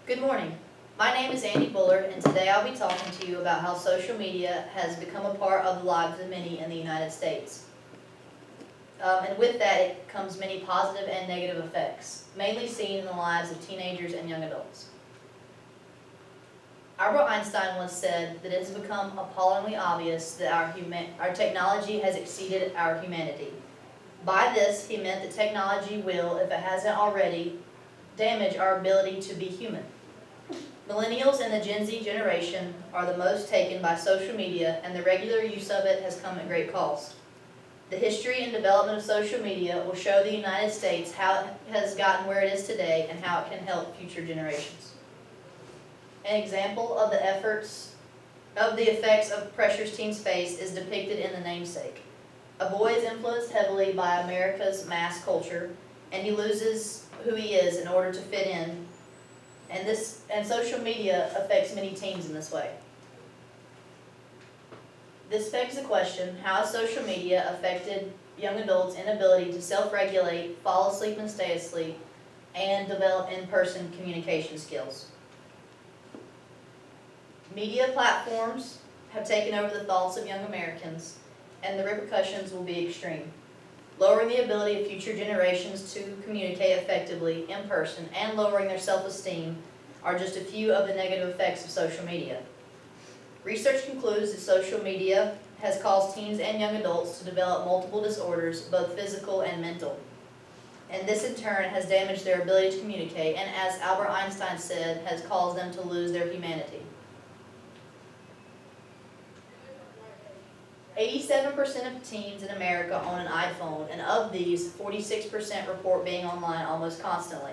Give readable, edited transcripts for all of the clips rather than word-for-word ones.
Good morning. My name is Andy Bullard, and today I'll be talking to you about how social media has become a part of the lives of many in the United States. And with that, it comes many positive and negative effects, mainly seen in the lives of teenagers and young adults. Albert Einstein once said that it has become appallingly obvious that our technology has exceeded our humanity. By this, he meant that technology will, if it hasn't already, damage our ability to be human. Millennials and the Gen Z generation are the most taken by social media, and the regular use of it has come at great cost. The history and development of social media will show the United States how it has gotten where it is today and how it can help future generations. An example of the effects of pressures teens face is depicted in The Namesake. A boy is influenced heavily by America's mass culture, and he loses who he is in order to fit in, and social media affects many teens in this way. This begs the question, how has social media affected young adults' inability to self-regulate, fall asleep and stay asleep, and develop in-person communication skills? Media platforms have taken over the thoughts of young Americans, and the repercussions will be extreme. Lowering the ability of future generations to communicate effectively in person and lowering their self-esteem are just a few of the negative effects of social media. Research concludes that social media has caused teens and young adults to develop multiple disorders, both physical and mental. And this in turn has damaged their ability to communicate, and as Albert Einstein said, has caused them to lose their humanity. 87% of teens in America own an iPhone, and of these, 46% report being online almost constantly.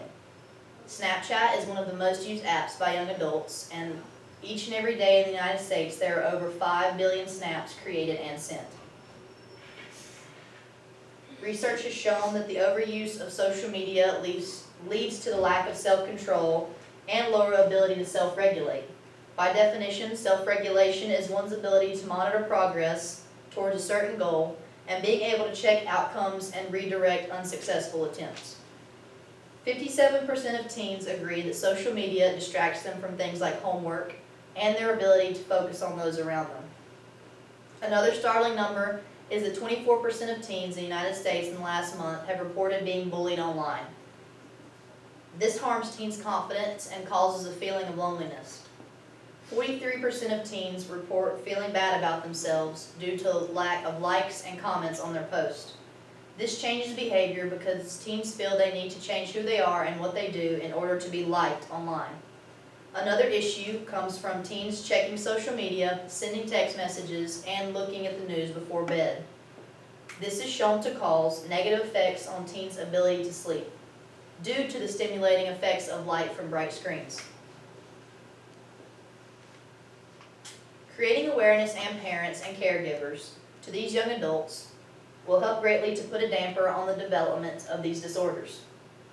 Snapchat is one of the most used apps by young adults, and each and every day in the United States there are over 5 billion snaps created and sent. Research has shown that the overuse of social media leads to the lack of self-control and lower ability to self-regulate. By definition, self-regulation is one's ability to monitor progress towards a certain goal and being able to check outcomes and redirect unsuccessful attempts. 57% of teens agree that social media distracts them from things like homework and their ability to focus on those around them. Another startling number is that 24% of teens in the United States in the last month have reported being bullied online. This harms teens' confidence and causes a feeling of loneliness. 43% of teens report feeling bad about themselves due to lack of likes and comments on their post. This changes behavior because teens feel they need to change who they are and what they do in order to be liked online. Another issue comes from teens checking social media, sending text messages, and looking at the news before bed. This is shown to cause negative effects on teens' ability to sleep due to the stimulating effects of light from bright screens. Creating awareness and parents and caregivers to these young adults will help greatly to put a damper on the development of these disorders.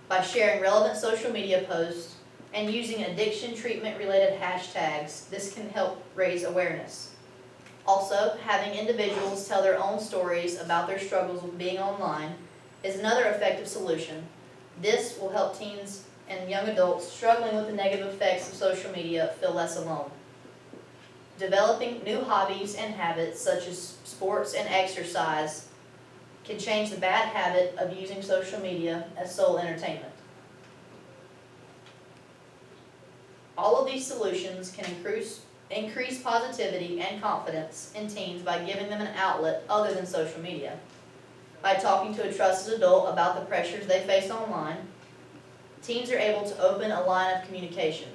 By sharing relevant social media posts and using addiction treatment related hashtags, this can help raise awareness. Also, having individuals tell their own stories about their struggles with being online is another effective solution. This will help teens and young adults struggling with the negative effects of social media feel less alone. Developing new hobbies and habits such as sports and exercise can change the bad habit of using social media as sole entertainment. All of these solutions can increase positivity and confidence in teens by giving them an outlet other than social media. By talking to a trusted adult about the pressures they face online, teens are able to open a line of communication,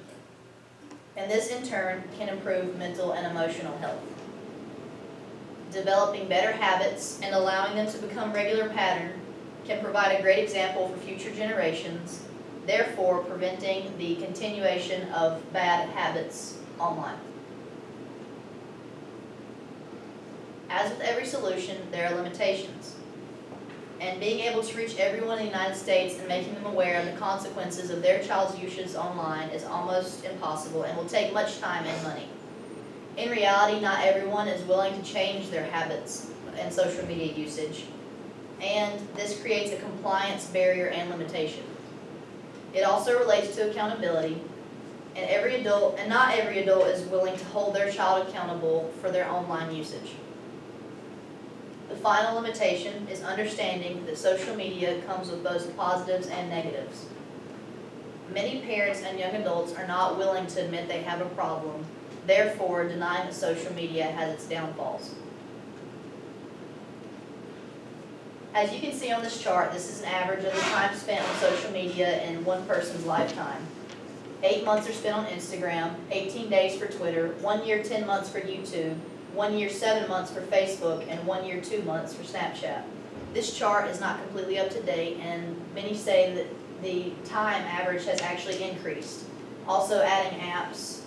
and this in turn can improve mental and emotional health. Developing better habits and allowing them to become regular pattern can provide a great example for future generations, therefore preventing the continuation of bad habits online. As with every solution, there are limitations, and being able to reach everyone in the United States and making them aware of the consequences of their child's usage online is almost impossible and will take much time and money. In reality, not everyone is willing to change their habits and social media usage, and this creates a compliance barrier and limitation. It also relates to accountability. and not every adult is willing to hold their child accountable for their online usage. The final limitation is understanding that social media comes with both positives and negatives. Many parents and young adults are not willing to admit they have a problem, therefore denying that social media has its downfalls. As you can see on this chart, this is an average of the time spent on social media in one person's lifetime. 8 months are spent on Instagram, 18 days for Twitter, 1 year 10 months for YouTube, 1 year 7 months for Facebook, and 1 year 2 months for Snapchat. This chart is not completely up to date, and many say that the time average has actually increased. Also adding apps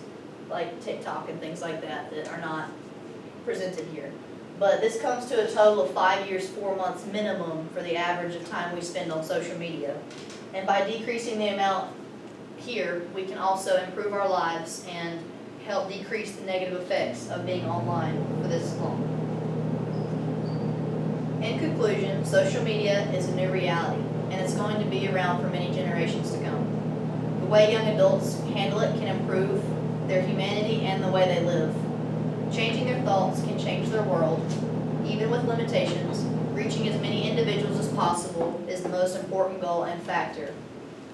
like TikTok and things like that that are not presented here. But this comes to a total of 5 years, 4 months minimum for the average of time we spend on social media. And by decreasing the amount here, we can also improve our lives and help decrease the negative effects of being online for this long. In conclusion, social media is a new reality, and it's going to be around for many generations to come. The way young adults handle it can improve their humanity and the way they live. Changing their thoughts can change their world. Even with limitations, reaching as many individuals as possible is the most important goal and factor.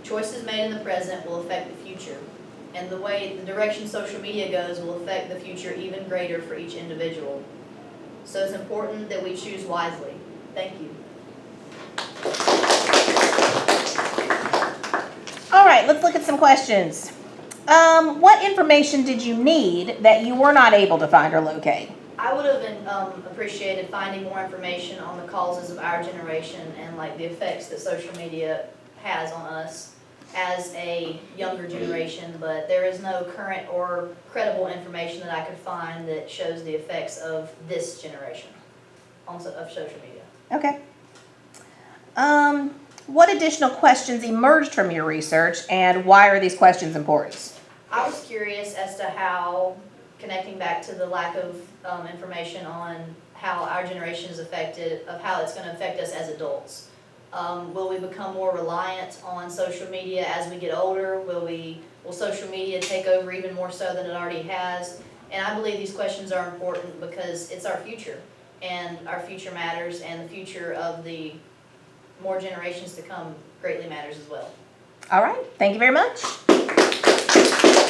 Choices made in the present will affect the future, and the direction social media goes will affect the future even greater for each individual. So it's important that we choose wisely. Thank you. All right, let's look at some questions. What information did you need that you were not able to find or locate? I would have appreciated finding more information on the causes of our generation and like the effects that social media has on us as a younger generation, but there is no current or credible information that I could find that shows the effects of this generation of social media. Okay. What additional questions emerged from your research, and why are these questions important? I was curious as to how, connecting back to the lack of information on how our generation is affected, of how it's going to affect us as adults. Will we become more reliant on social media as we get older? Will social media take over even more so than it already has? And I believe these questions are important because it's our future, and our future matters, and the future of the more generations to come greatly matters as well. All right, thank you very much.